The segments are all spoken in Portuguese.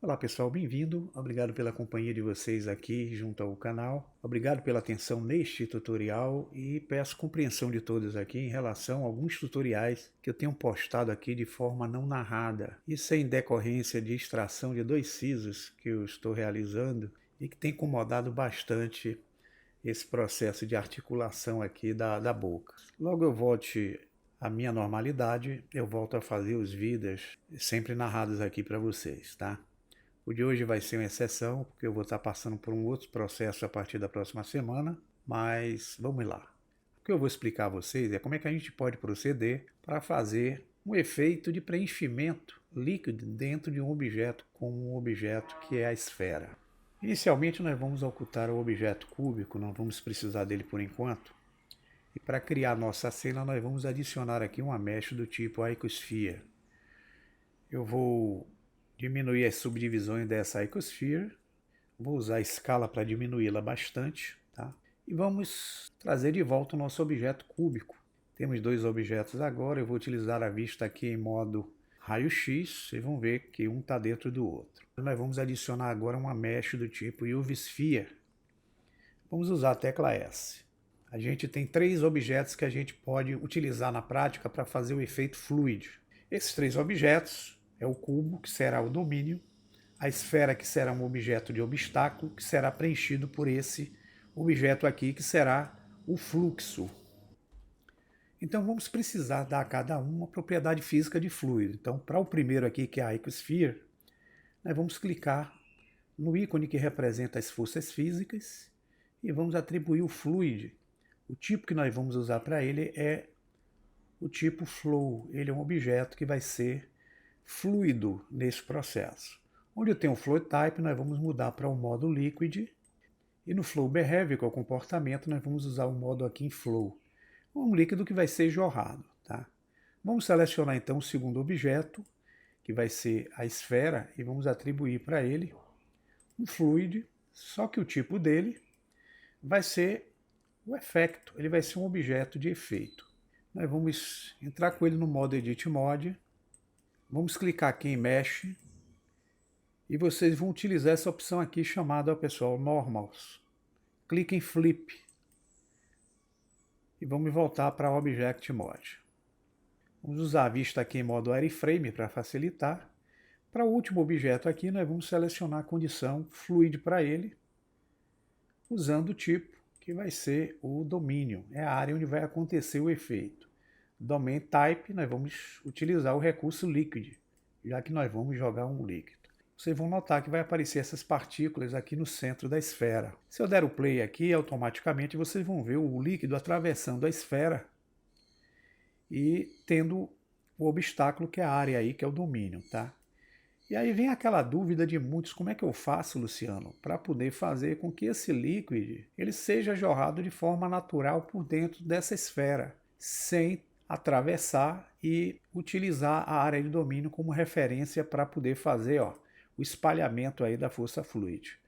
Olá pessoal, bem-vindo. Obrigado pela companhia de vocês aqui junto ao canal. Obrigado pela atenção neste tutorial e peço compreensão de todos aqui em relação a alguns tutoriais que eu tenho postado aqui de forma não narrada. Isso é em decorrência de extração de 2 sisos que eu estou realizando e que tem incomodado bastante esse processo de articulação aqui da boca. Logo eu volte à minha normalidade, eu volto a fazer os vídeos sempre narrados aqui para vocês, tá? O de hoje vai ser uma exceção, porque eu vou estar passando por um outro processo a partir da próxima semana, mas vamos lá. O que eu vou explicar a vocês é como é que a gente pode proceder para fazer um efeito de preenchimento líquido dentro de um objeto, como um objeto que é a esfera. Inicialmente nós vamos ocultar o objeto cúbico, não vamos precisar dele por enquanto. E para criar nossa cena nós vamos adicionar aqui uma mesh do tipo Icosphere. Eu vou diminuir as subdivisões dessa Icosphere, vou usar a escala para diminuí-la bastante, tá? E vamos trazer de volta o nosso objeto cúbico. Temos 2 objetos agora, eu vou utilizar a vista aqui em modo raio-x, vocês vão ver que um está dentro do outro. Nós vamos adicionar agora uma mesh do tipo UV Sphere. Vamos usar a tecla S. A gente tem 3 objetos que a gente pode utilizar na prática para fazer o efeito fluid. Esses 3 objetos é o cubo, que será o domínio, a esfera, que será um objeto de obstáculo, que será preenchido por esse objeto aqui, que será o fluxo. Então vamos precisar dar a cada um uma propriedade física de fluido. Então, para o primeiro aqui, que é a Icosphere, nós vamos clicar no ícone que representa as forças físicas e vamos atribuir o fluid. O tipo que nós vamos usar para ele é o tipo flow. Ele é um objeto que vai ser fluido nesse processo. Onde eu tenho o flow type, nós vamos mudar para o modo liquid. E no flow behavior, que é o comportamento, nós vamos usar o modo aqui em flow. Um líquido que vai ser jorrado, tá? Vamos selecionar então o segundo objeto, que vai ser a esfera, e vamos atribuir para ele um fluid, só que o tipo dele vai ser o effecto, ele vai ser um objeto de efeito. Nós vamos entrar com ele no modo Edit Mode, vamos clicar aqui em Mesh, e vocês vão utilizar essa opção aqui chamada, pessoal, Normals. Clique em Flip, e vamos voltar para Object Mode. Vamos usar a vista aqui em modo Wireframe para facilitar. Para o último objeto aqui, nós vamos selecionar a condição Fluid para ele, usando o tipo que vai ser o domínio, é a área onde vai acontecer o efeito. Domain Type, nós vamos utilizar o recurso Liquid, já que nós vamos jogar um líquido. Vocês vão notar que vai aparecer essas partículas aqui no centro da esfera. Se eu der o play aqui, automaticamente vocês vão ver o líquido atravessando a esfera e tendo o obstáculo, que é a área aí, que é o domínio, tá? E aí vem aquela dúvida de muitos, como é que eu faço, Luciano, para poder fazer com que esse líquido ele seja jorrado de forma natural por dentro dessa esfera, sem atravessar e utilizar a área de domínio como referência para poder fazer, ó, o espalhamento aí da força fluide.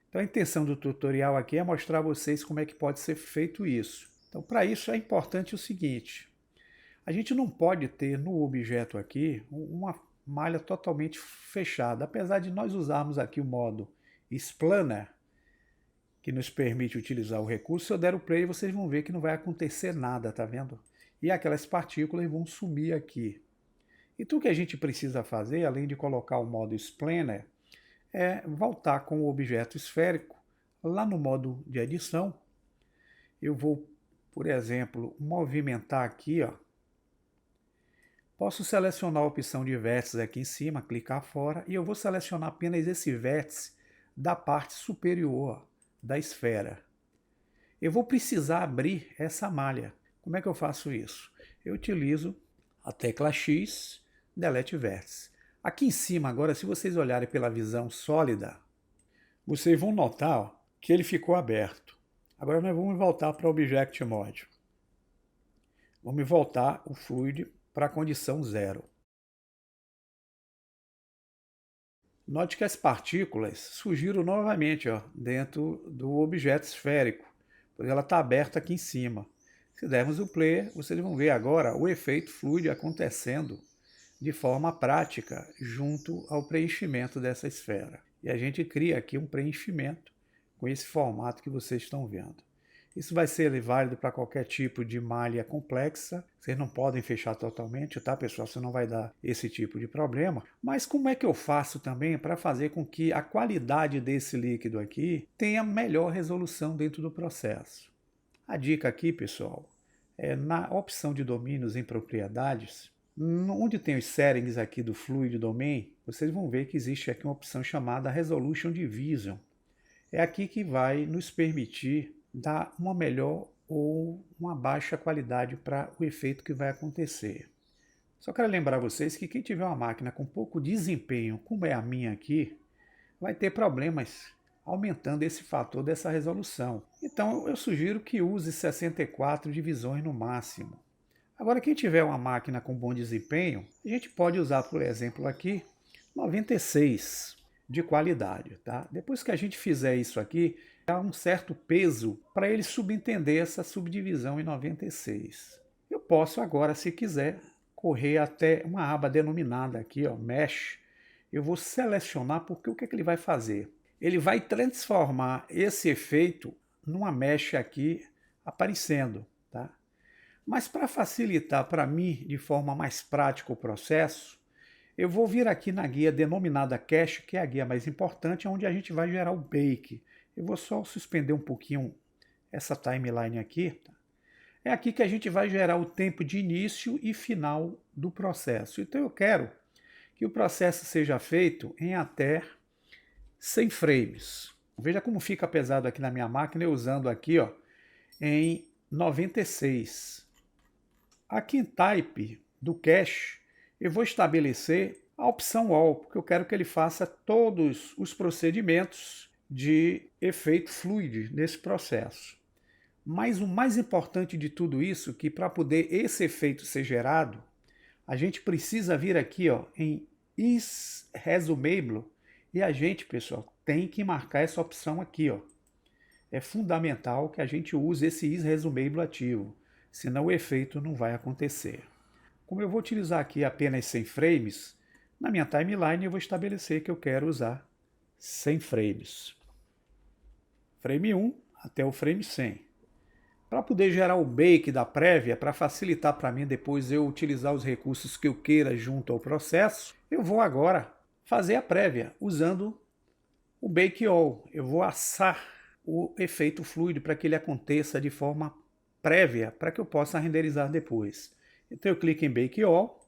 Então a intenção do tutorial aqui é mostrar a vocês como é que pode ser feito isso. Então para isso é importante o seguinte, a gente não pode ter no objeto aqui uma malha totalmente fechada, apesar de nós usarmos aqui o modo Splaner, que nos permite utilizar o recurso. Se eu der o play, vocês vão ver que não vai acontecer nada, tá vendo? E aquelas partículas vão sumir aqui. E tudo que a gente precisa fazer, além de colocar o modo Splaner, é voltar com o objeto esférico lá no modo de edição. Eu vou, por exemplo, movimentar aqui, ó. Posso selecionar a opção de vértices aqui em cima, clicar fora, e eu vou selecionar apenas esse vértice da parte superior da esfera. Eu vou precisar abrir essa malha. Como é que eu faço isso? Eu utilizo a tecla X, Delete Vértice. Aqui em cima agora, se vocês olharem pela visão sólida, vocês vão notar, ó, que ele ficou aberto. Agora nós vamos voltar para o Object Mode. Vamos voltar o Fluid para a condição 0. Note que as partículas surgiram novamente, ó, dentro do objeto esférico, pois ela está aberta aqui em cima. Se dermos o play, vocês vão ver agora o efeito fluid acontecendo de forma prática junto ao preenchimento dessa esfera. E a gente cria aqui um preenchimento com esse formato que vocês estão vendo. Isso vai ser válido para qualquer tipo de malha complexa. Vocês não podem fechar totalmente, tá, pessoal? Você não vai dar esse tipo de problema. Mas como é que eu faço também para fazer com que a qualidade desse líquido aqui tenha melhor resolução dentro do processo? A dica aqui, pessoal, é na opção de domínios em propriedades, onde tem os settings aqui do Fluid Domain, vocês vão ver que existe aqui uma opção chamada Resolution Division. É aqui que vai nos permitir dar uma melhor ou uma baixa qualidade para o efeito que vai acontecer. Só quero lembrar vocês que quem tiver uma máquina com pouco desempenho, como é a minha aqui, vai ter problemas aumentando esse fator dessa resolução. Então eu sugiro que use 64 divisões no máximo. Agora, quem tiver uma máquina com bom desempenho, a gente pode usar, por exemplo, aqui 96 de qualidade, tá? Depois que a gente fizer isso aqui, dá um certo peso para ele subentender essa subdivisão em 96. Eu posso agora, se quiser, correr até uma aba denominada aqui, ó, Mesh. Eu vou selecionar porque o que é que ele vai fazer? Ele vai transformar esse efeito numa mesh aqui aparecendo, tá? Mas para facilitar para mim de forma mais prática o processo, eu vou vir aqui na guia denominada Cache, que é a guia mais importante, onde a gente vai gerar o bake. Eu vou só suspender um pouquinho essa timeline aqui. Tá? É aqui que a gente vai gerar o tempo de início e final do processo. Então eu quero que o processo seja feito em até 100 frames. Veja como fica pesado aqui na minha máquina, eu usando aqui ó, em 96. Aqui em Type do Cache, eu vou estabelecer a opção All, porque eu quero que ele faça todos os procedimentos de efeito fluid nesse processo. Mas o mais importante de tudo isso, que para poder esse efeito ser gerado, a gente precisa vir aqui ó, em Is Resumable, e a gente, pessoal, tem que marcar essa opção aqui. Ó. É fundamental que a gente use esse Is Resumable ativo, senão o efeito não vai acontecer. Como eu vou utilizar aqui apenas 100 frames, na minha timeline eu vou estabelecer que eu quero usar 100 frames. Frame 1 até o frame 100. Para poder gerar o bake da prévia, para facilitar para mim depois eu utilizar os recursos que eu queira junto ao processo, eu vou agora fazer a prévia usando o Bake All. Eu vou assar o efeito fluido para que ele aconteça de forma prévia, para que eu possa renderizar depois. Então eu clico em Bake All,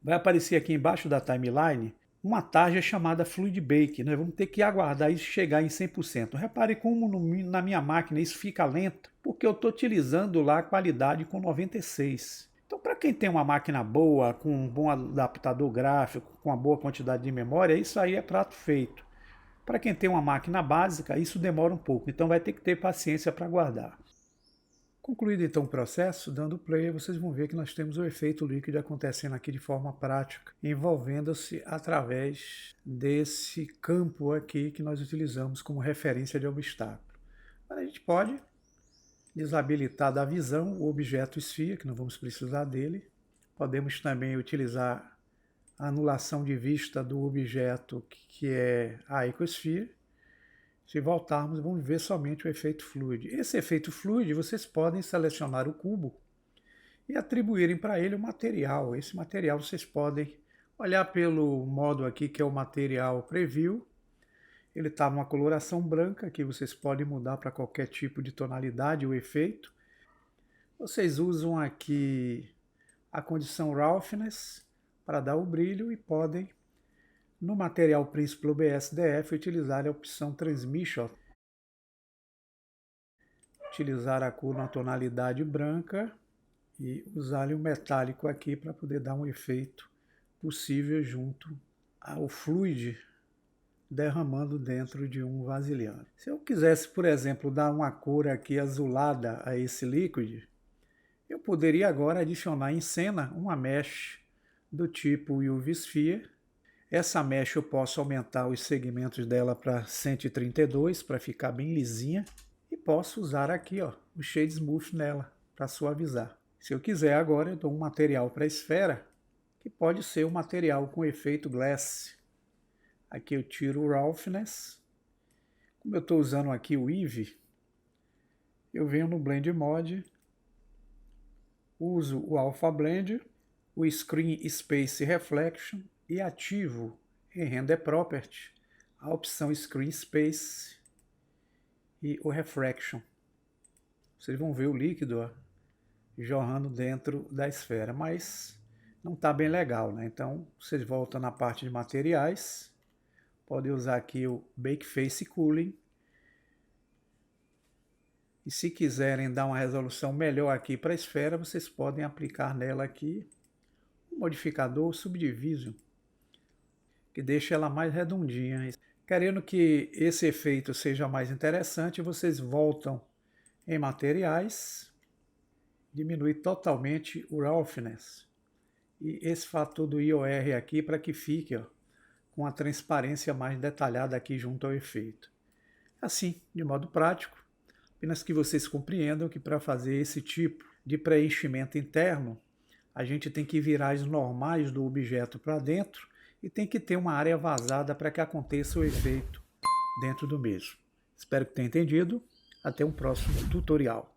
vai aparecer aqui embaixo da timeline uma tarja chamada Fluid Bake. Nós vamos ter que aguardar isso chegar em 100%. Repare como na minha máquina isso fica lento, porque eu estou utilizando lá a qualidade com 96. Então, para quem tem uma máquina boa, com um bom adaptador gráfico, com uma boa quantidade de memória, isso aí é prato feito. Para quem tem uma máquina básica, isso demora um pouco, então vai ter que ter paciência para aguardar. Concluído então o processo, dando play, vocês vão ver que nós temos o efeito líquido acontecendo aqui de forma prática, envolvendo-se através desse campo aqui que nós utilizamos como referência de obstáculo. A gente pode desabilitar da visão o objeto Sphere, que não vamos precisar dele. Podemos também utilizar a anulação de vista do objeto que é a Icosphere. Se voltarmos, vamos ver somente o efeito fluid. Esse efeito fluid, vocês podem selecionar o cubo e atribuírem para ele o material. Esse material vocês podem olhar pelo modo aqui que é o material preview. Ele está numa coloração branca, que vocês podem mudar para qualquer tipo de tonalidade o efeito. Vocês usam aqui a condição Roughness para dar o brilho e podem, no material Principal BSDF, utilizar a opção Transmission. Utilizar a cor na tonalidade branca e usar o metálico aqui para poder dar um efeito possível junto ao fluid derramando dentro de um vasilhame. Se eu quisesse, por exemplo, dar uma cor aqui azulada a esse líquido, eu poderia agora adicionar em cena uma mesh do tipo UV Sphere. Essa mesh eu posso aumentar os segmentos dela para 132 para ficar bem lisinha e posso usar aqui ó, o Shade Smooth nela para suavizar. Se eu quiser agora eu dou um material para a esfera que pode ser um material com efeito glass. Aqui eu tiro o roughness. Como eu estou usando aqui o Eevee, eu venho no Blend Mode, uso o Alpha Blend, o Screen Space Reflection e ativo em Render Property a opção Screen Space e o Refraction. Vocês vão ver o líquido, ó, jorrando dentro da esfera, mas não está bem legal, né? Então vocês voltam na parte de materiais, podem usar aqui o Bakeface Cooling. E se quiserem dar uma resolução melhor aqui para a esfera, vocês podem aplicar nela aqui um modificador Subdivision, que deixa ela mais redondinha. Querendo que esse efeito seja mais interessante, vocês voltam em materiais, diminui totalmente o roughness e esse fator do IOR aqui para que fique, ó, com a transparência mais detalhada aqui junto ao efeito. Assim, de modo prático, apenas que vocês compreendam que para fazer esse tipo de preenchimento interno, a gente tem que virar as normais do objeto para dentro e tem que ter uma área vazada para que aconteça o efeito dentro do mesmo. Espero que tenha entendido. Até um próximo tutorial.